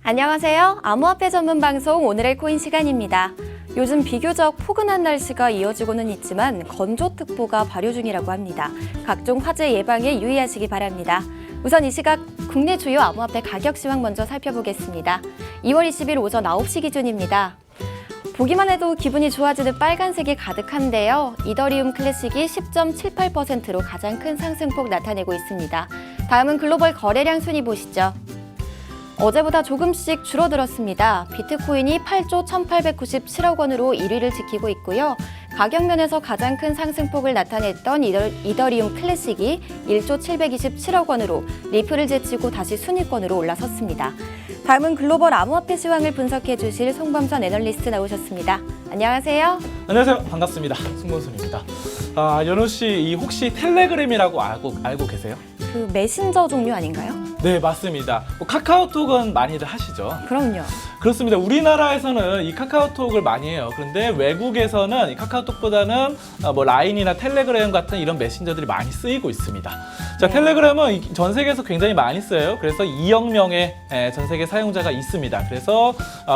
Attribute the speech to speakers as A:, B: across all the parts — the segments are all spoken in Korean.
A: 안녕하세요. 암호화폐 전문 방송 오늘의 코인 시간입니다. 요즘 비교적 포근한 날씨가 이어지고는 있지만 건조특보가 발효 중이라고 합니다. 각종 화재 예방에 유의하시기 바랍니다. 우선 이 시각 국내 주요 암호화폐 가격 시황 먼저 살펴보겠습니다. 2월 20일 오전 9시 기준입니다. 보기만 해도 기분이 좋아지는 빨간색이 가득한데요. 이더리움 클래식이 10.78%로 가장 큰 상승폭 나타내고 있습니다. 다음은 글로벌 거래량 순위 보시죠. 어제보다 조금씩 줄어들었습니다. 비트코인이 8조 1,897억 원으로 1위를 지키고 있고요. 가격 면에서 가장 큰 상승폭을 나타냈던 이더리움 클래식이 1조 727억 원으로 리플을 제치고 다시 순위권으로 올라섰습니다. 다음은 글로벌 암호화폐 시황을 분석해 주실 송범선 애널리스트 나오셨습니다. 안녕하세요.
B: 안녕하세요. 반갑습니다. 송범선입니다. 연우 씨, 혹시 텔레그램이라고 알고 계세요?
A: 그 메신저 종류 아닌가요?
B: 네, 맞습니다. 카카오톡은 많이들 하시죠?
A: 그럼요.
B: 그렇습니다. 우리나라에서는 이 카카오톡을 많이 해요. 그런데 외국에서는 이 카카오톡보다는 라인이나 텔레그램 같은 이런 메신저들이 많이 쓰이고 있습니다. 자,
A: 네.
B: 텔레그램은 전 세계에서 굉장히 많이 써요. 그래서 2억 명의 전 세계 사용자가 있습니다. 그래서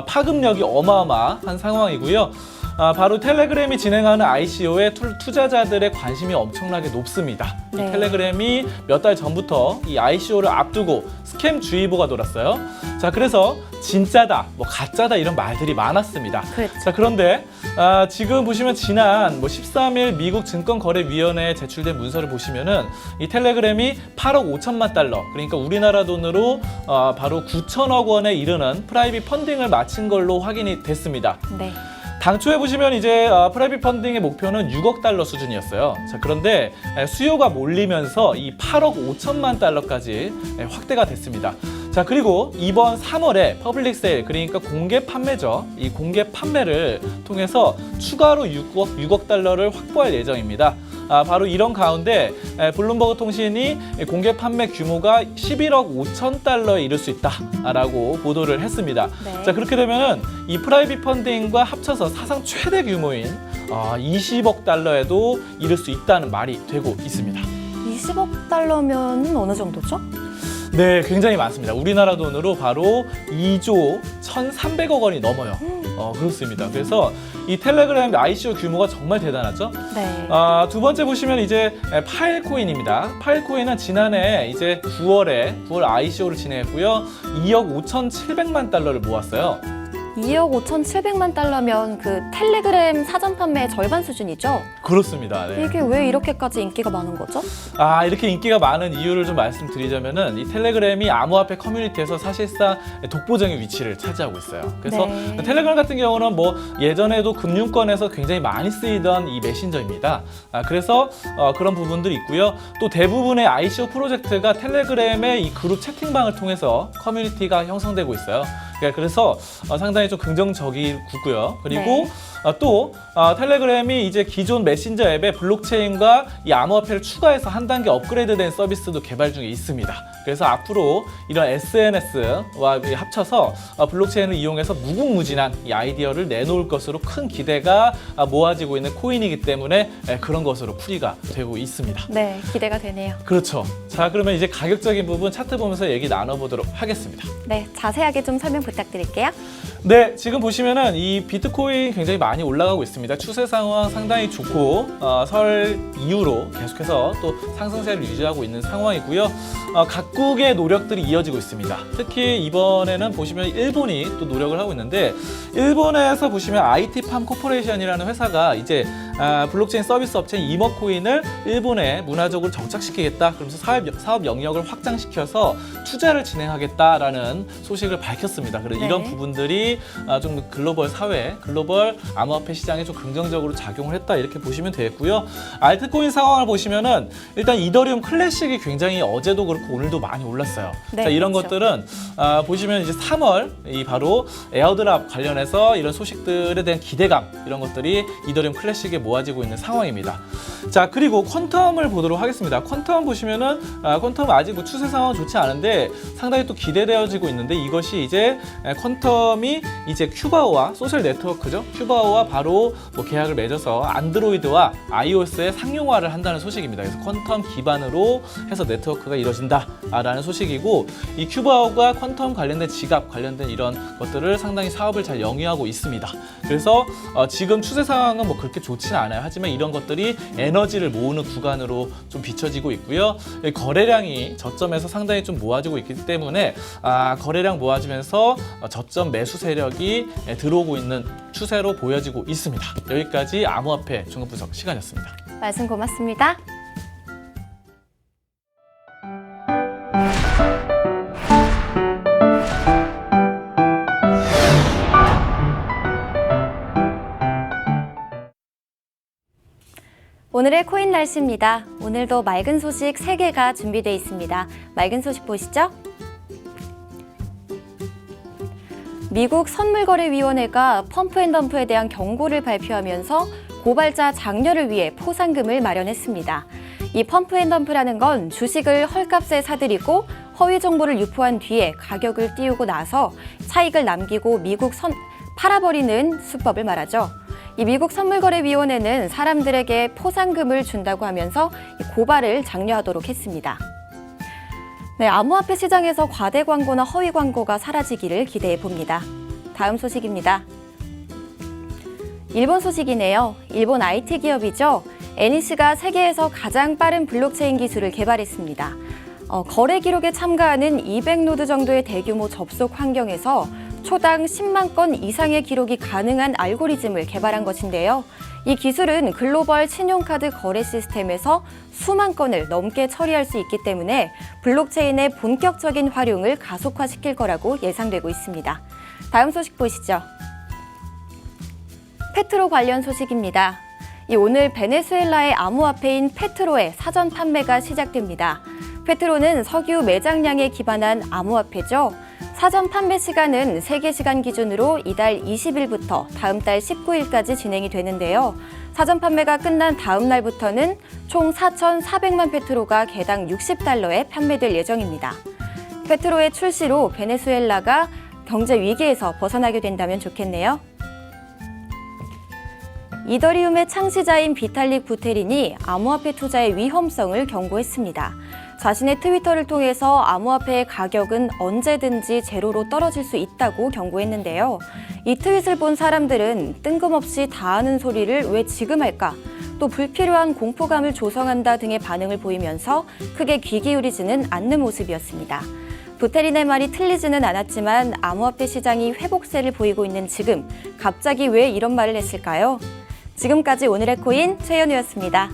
B: 파급력이 어마어마한 상황이고요. 바로 텔레그램이 진행하는 ICO에 투자자들의 관심이 엄청나게 높습니다.
A: 네.
B: 이 텔레그램이 몇 달 전부터 이 ICO를 앞두고 스캠 주의보가 돌았어요. 자, 그래서 진짜다, 가짜다 이런 말들이 많았습니다.
A: 그렇죠.
B: 자, 그런데 지금 보시면 지난 13일 미국 증권거래위원회에 제출된 문서를 보시면은 이 텔레그램이 8억 5천만 달러, 그러니까 우리나라 돈으로 바로 9천억 원에 이르는 프라이빗 펀딩을 마친 걸로 확인이 됐습니다.
A: 네.
B: 당초에 보시면 이제 프라이빗 펀딩의 목표는 6억 달러 수준이었어요. 자, 그런데 수요가 몰리면서 이 8억 5천만 달러까지 확대가 됐습니다. 자, 그리고 이번 3월에 퍼블릭 세일, 그러니까 공개 판매죠. 이 공개 판매를 통해서 추가로 6억 달러를 확보할 예정입니다. 바로 이런 가운데 블룸버그 통신이 공개 판매 규모가 11억 5천 달러에 이를 수 있다라고 보도를 했습니다.
A: 네.
B: 자, 그렇게 되면은 이 프라이빗 펀딩과 합쳐서 사상 최대 규모인 20억 달러에도 이를 수 있다는 말이 되고 있습니다.
A: 20억 달러면 어느 정도죠?
B: 네, 굉장히 많습니다. 우리나라 돈으로 바로 2조 1,300억 원이 넘어요. 그렇습니다. 그래서 이 텔레그램 ICO 규모가 정말 대단하죠.
A: 네.
B: 두 번째 보시면 이제 파일코인입니다. 파일코인은 지난해 이제 9월 ICO를 진행했고요. 2억 5,700만 달러를 모았어요.
A: 2억 5,700만 달러면 그 텔레그램 사전 판매의 절반 수준이죠?
B: 그렇습니다. 네.
A: 이게 왜 이렇게까지 인기가 많은 거죠?
B: 이렇게 인기가 많은 이유를 좀 말씀드리자면은 이 텔레그램이 암호화폐 커뮤니티에서 사실상 독보적인 위치를 차지하고 있어요. 그래서
A: 네.
B: 텔레그램 같은 경우는 예전에도 금융권에서 굉장히 많이 쓰이던 이 메신저입니다. 그래서 그런 부분들이 있고요. 또 대부분의 ICO 프로젝트가 텔레그램의 이 그룹 채팅방을 통해서 커뮤니티가 형성되고 있어요. 그래서 상당히 좀 긍정적이고요. 그리고 또 텔레그램이 이제 기존 메신저 앱에 블록체인과 이 암호화폐를 추가해서 한 단계 업그레이드된 서비스도 개발 중에 있습니다. 그래서 앞으로 이런 SNS와 합쳐서 블록체인을 이용해서 무궁무진한 이 아이디어를 내놓을 것으로 큰 기대가 모아지고 있는 코인이기 때문에 그런 것으로 풀이가 되고 있습니다.
A: 네, 기대가 되네요.
B: 그렇죠. 자, 그러면 이제 가격적인 부분 차트 보면서 얘기 나눠보도록 하겠습니다.
A: 네, 자세하게 좀 설명 부탁드릴게요.
B: 네, 지금 보시면은 이 비트코인 굉장히 많이 올라가고 있습니다. 추세 상황 상당히 좋고 설 이후로 계속해서 또 상승세를 유지하고 있는 상황이고요. 각국의 노력들이 이어지고 있습니다. 특히 이번에는 보시면 일본이 또 노력을 하고 있는데 일본에서 보시면 IT팜 코퍼레이션이라는 회사가 이제 블록체인 서비스 업체인 이머코인을 일본에 문화적으로 정착시키겠다. 그러면서 사업 영역을 확장시켜서 투자를 진행하겠다라는 소식을 밝혔습니다. 그래서
A: 네.
B: 이런 부분들이 좀 글로벌 사회, 글로벌 암호화폐 시장에 좀 긍정적으로 작용을 했다 이렇게 보시면 되겠고요. 알트코인 상황을 보시면은 일단 이더리움 클래식이 굉장히 어제도 그렇고 오늘도 많이 올랐어요.
A: 네,
B: 자, 이런
A: 그렇죠.
B: 것들은 보시면 이제 3월 이 바로 에어드랍 관련해서 이런 소식들에 대한 기대감 이런 것들이 이더리움 클래식에 모아지고 있는 상황입니다. 자, 그리고 퀀텀을 보도록 하겠습니다. 퀀텀 보시면은 퀀텀 아직 뭐 추세 상황은 좋지 않은데 상당히 또 기대되어지고 있는데, 이것이 이제 퀀텀이 이제 큐바오와 소셜 네트워크죠. 큐바오와 바로 뭐 계약을 맺어서 안드로이드와 iOS의 상용화를 한다는 소식입니다. 그래서 퀀텀 기반으로 해서 네트워크가 이루어진다라는 소식이고, 이 큐바오가 퀀텀 관련된 지갑 관련된 이런 것들을 상당히 사업을 잘 영위하고 있습니다. 그래서 지금 추세 상황은 뭐 그렇게 좋지는 않아요. 하지만 이런 것들이 에너지를 모으는 구간으로 좀 비춰지고 있고요. 거래량이 저점에서 상당히 좀 모아지고 있기 때문에 거래량 모아지면서 저점 매수 세력이 들어오고 있는 추세로 보여지고 있습니다. 여기까지 암호화폐 중급 분석 시간이었습니다.
A: 말씀 고맙습니다. 오늘의 코인 날씨입니다. 오늘도 맑은 소식 3개가 준비되어 있습니다. 맑은 소식 보시죠. 미국 선물거래위원회가 펌프앤덤프에 대한 경고를 발표하면서 고발자 장려를 위해 포상금을 마련했습니다. 이 펌프앤덤프라는 건 주식을 헐값에 사들이고 허위 정보를 유포한 뒤에 가격을 띄우고 나서 차익을 남기고 팔아버리는 수법을 말하죠. 이 미국 선물거래위원회는 사람들에게 포상금을 준다고 하면서 고발을 장려하도록 했습니다. 네, 암호화폐 시장에서 과대 광고나 허위 광고가 사라지기를 기대해 봅니다. 다음 소식입니다. 일본 소식이네요. 일본 IT 기업이죠. NEC가 세계에서 가장 빠른 블록체인 기술을 개발했습니다. 거래 기록에 참가하는 200노드 정도의 대규모 접속 환경에서 초당 10만 건 이상의 기록이 가능한 알고리즘을 개발한 것인데요. 이 기술은 글로벌 신용카드 거래 시스템에서 수만 건을 넘게 처리할 수 있기 때문에 블록체인의 본격적인 활용을 가속화시킬 거라고 예상되고 있습니다. 다음 소식 보시죠. 페트로 관련 소식입니다. 오늘 베네수엘라의 암호화폐인 페트로의 사전 판매가 시작됩니다. 페트로는 석유 매장량에 기반한 암호화폐죠. 사전 판매 시간은 세계 시간 기준으로 이달 20일부터 다음 달 19일까지 진행이 되는데요. 사전 판매가 끝난 다음 날부터는 총 4,400만 페트로가 개당 $60에 판매될 예정입니다. 페트로의 출시로 베네수엘라가 경제 위기에서 벗어나게 된다면 좋겠네요. 이더리움의 창시자인 비탈릭 부테린이 암호화폐 투자의 위험성을 경고했습니다. 자신의 트위터를 통해서 암호화폐의 가격은 언제든지 제로로 떨어질 수 있다고 경고했는데요. 이 트윗을 본 사람들은 뜬금없이 다 아는 소리를 왜 지금 할까? 또 불필요한 공포감을 조성한다 등의 반응을 보이면서 크게 귀 기울이지는 않는 모습이었습니다. 부테린의 말이 틀리지는 않았지만 암호화폐 시장이 회복세를 보이고 있는 지금 갑자기 왜 이런 말을 했을까요? 지금까지 오늘의 코인 최연우였습니다.